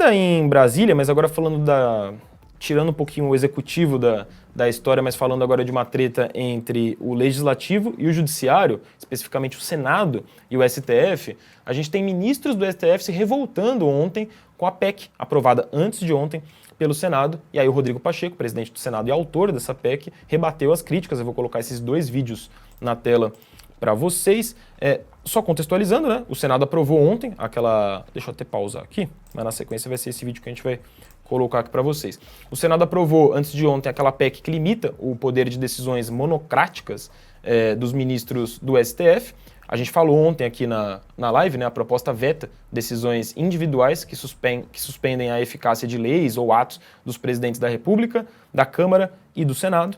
Ainda em Brasília, mas agora falando tirando um pouquinho o executivo da história, mas falando agora de uma treta entre o Legislativo e o Judiciário, especificamente o Senado e o STF, a gente tem ministros do STF se revoltando ontem com a PEC, aprovada antes de ontem pelo Senado, e aí o Rodrigo Pacheco, presidente do Senado e autor dessa PEC, rebateu as críticas. Eu vou colocar esses 2 vídeos na tela para vocês. Só contextualizando, né? O Senado aprovou ontem aquela... Deixa eu até pausar aqui, mas na sequência vai ser esse vídeo que a gente vai colocar aqui para vocês. O Senado aprovou, antes de ontem, aquela PEC que limita o poder de decisões monocráticas dos ministros do STF. A gente falou ontem aqui na live, né? A proposta veta decisões individuais que suspendem a eficácia de leis ou atos dos presidentes da República, da Câmara e do Senado.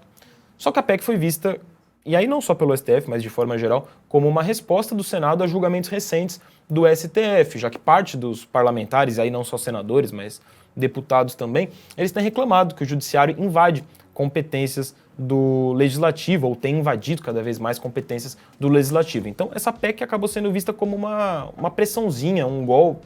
Só que a PEC foi vista, e aí não só pelo STF, mas de forma geral, como uma resposta do Senado a julgamentos recentes do STF, já que parte dos parlamentares, aí não só senadores, mas deputados também, eles têm reclamado que o Judiciário invade competências do Legislativo, ou tem invadido cada vez mais competências do Legislativo. Então, essa PEC acabou sendo vista como uma pressãozinha, um golpe,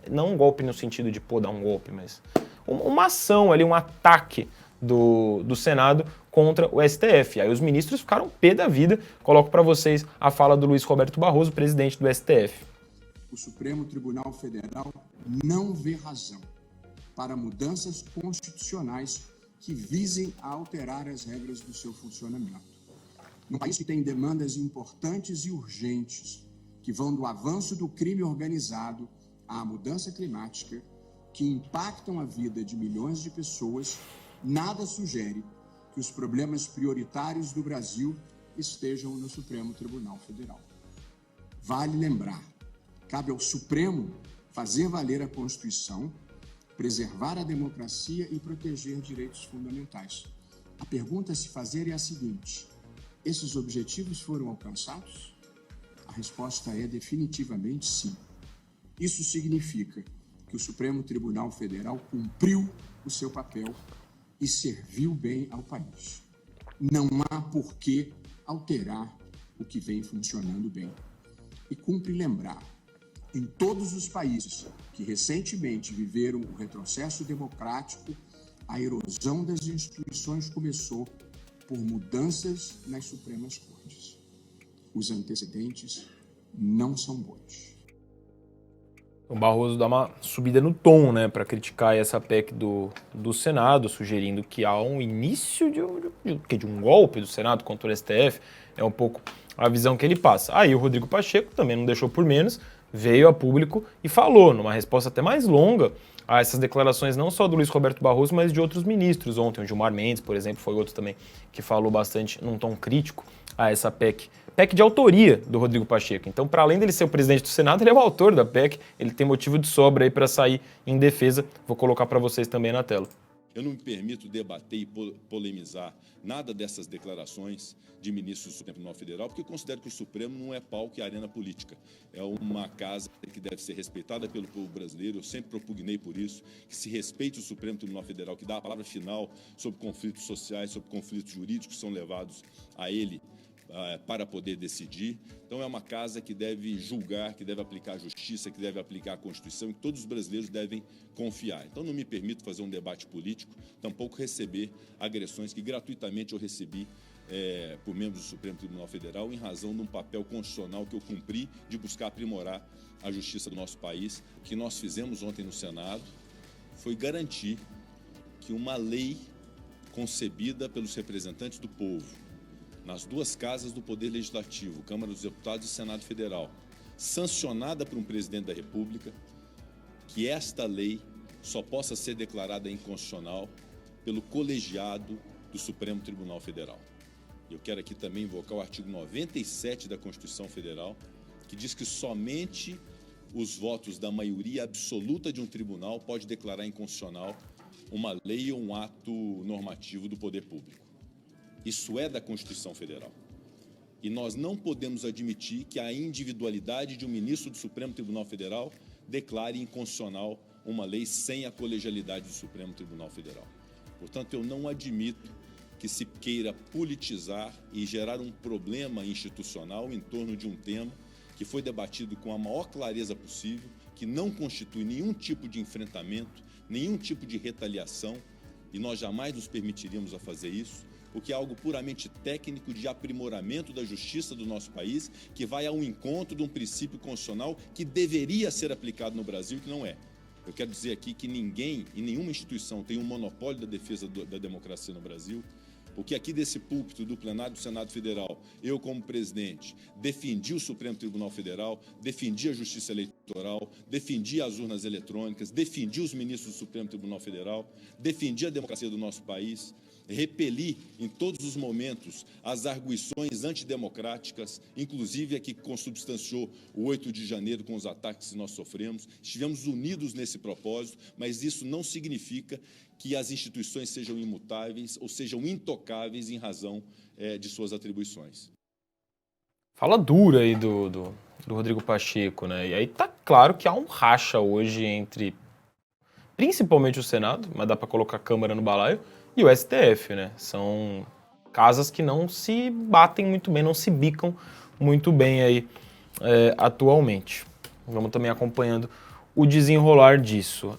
não um golpe no sentido de, dar um golpe, mas uma ação ali, um ataque do Senado contra o STF. Aí os ministros ficaram pé da vida. Coloco para vocês a fala do Luiz Roberto Barroso, presidente do STF. O Supremo Tribunal Federal não vê razão para mudanças constitucionais que visem a alterar as regras do seu funcionamento. Num país que tem demandas importantes e urgentes, que vão do avanço do crime organizado à mudança climática, que impactam a vida de milhões de pessoas, nada sugere que os problemas prioritários do Brasil estejam no Supremo Tribunal Federal. Vale lembrar, cabe ao Supremo fazer valer a Constituição, preservar a democracia e proteger direitos fundamentais. A pergunta a se fazer é a seguinte: esses objetivos foram alcançados? A resposta é definitivamente sim. Isso significa que o Supremo Tribunal Federal cumpriu o seu papel e serviu bem ao país. Não há por que alterar o que vem funcionando bem. E cumpre lembrar, em todos os países que recentemente viveram o retrocesso democrático, a erosão das instituições começou por mudanças nas Supremas Cortes. Os antecedentes não são bons. O Barroso dá uma subida no tom, né, para criticar essa PEC do Senado, sugerindo que há um início de um golpe do Senado contra o STF. É um pouco a visão que ele passa. Aí o Rodrigo Pacheco também não deixou por menos, veio a público e falou, numa resposta até mais longa, a essas declarações não só do Luiz Roberto Barroso, mas de outros ministros. Ontem o Gilmar Mendes, por exemplo, foi outro também que falou bastante num tom crítico a essa PEC. PEC de autoria do Rodrigo Pacheco. Então, para além dele ser o presidente do Senado, ele é o autor da PEC, ele tem motivo de sobra aí para sair em defesa. Vou colocar para vocês também na tela. Eu não me permito debater e polemizar nada dessas declarações de ministros do Supremo Tribunal Federal, porque eu considero que o Supremo não é palco e arena política. É uma casa que deve ser respeitada pelo povo brasileiro. Eu sempre propugnei por isso, que se respeite o Supremo Tribunal Federal, que dá a palavra final sobre conflitos sociais, sobre conflitos jurídicos que são levados a ele para poder decidir. Então é uma casa que deve julgar, que deve aplicar a justiça, que deve aplicar a Constituição, e que todos os brasileiros devem confiar. Então não me permito fazer um debate político, tampouco receber agressões que gratuitamente eu recebi por membros do Supremo Tribunal Federal em razão de um papel constitucional que eu cumpri de buscar aprimorar a justiça do nosso país. O que nós fizemos ontem no Senado foi garantir que uma lei concebida pelos representantes do povo, nas duas casas do Poder Legislativo, Câmara dos Deputados e Senado Federal, sancionada por um presidente da República, que esta lei só possa ser declarada inconstitucional pelo colegiado do Supremo Tribunal Federal. Eu quero aqui também invocar o artigo 97 da Constituição Federal, que diz que somente os votos da maioria absoluta de um tribunal pode declarar inconstitucional uma lei ou um ato normativo do poder público. Isso é da Constituição Federal. E nós não podemos admitir que a individualidade de um ministro do Supremo Tribunal Federal declare inconstitucional uma lei sem a colegialidade do Supremo Tribunal Federal. Portanto, eu não admito que se queira politizar e gerar um problema institucional em torno de um tema que foi debatido com a maior clareza possível que não constitui nenhum tipo de enfrentamento, nenhum tipo de retaliação, e nós jamais nos permitiríamos a fazer isso, porque é algo puramente técnico de aprimoramento da justiça do nosso país, que vai ao encontro de um princípio constitucional que deveria ser aplicado no Brasil e que não é. Eu quero dizer aqui que ninguém e nenhuma instituição tem um monopólio da defesa da democracia no Brasil, porque aqui desse púlpito do plenário do Senado Federal, eu como presidente, defendi o Supremo Tribunal Federal, defendi a Justiça Eleitoral, defendi as urnas eletrônicas, defendi os ministros do Supremo Tribunal Federal, defendi a democracia do nosso país, repeli em todos os momentos as arguições antidemocráticas, inclusive a que consubstanciou o 8 de janeiro com os ataques que nós sofremos. Estivemos unidos nesse propósito, mas isso não significa que as instituições sejam imutáveis ou sejam intocáveis em razão de suas atribuições. Fala dura aí do Rodrigo Pacheco, né? E aí tá claro que há um racha hoje entre, principalmente o Senado, mas dá para colocar a Câmara no balaio, e o STF, né? São casas que não se batem muito bem, não se bicam muito bem aí atualmente. Vamos também acompanhando o desenrolar disso.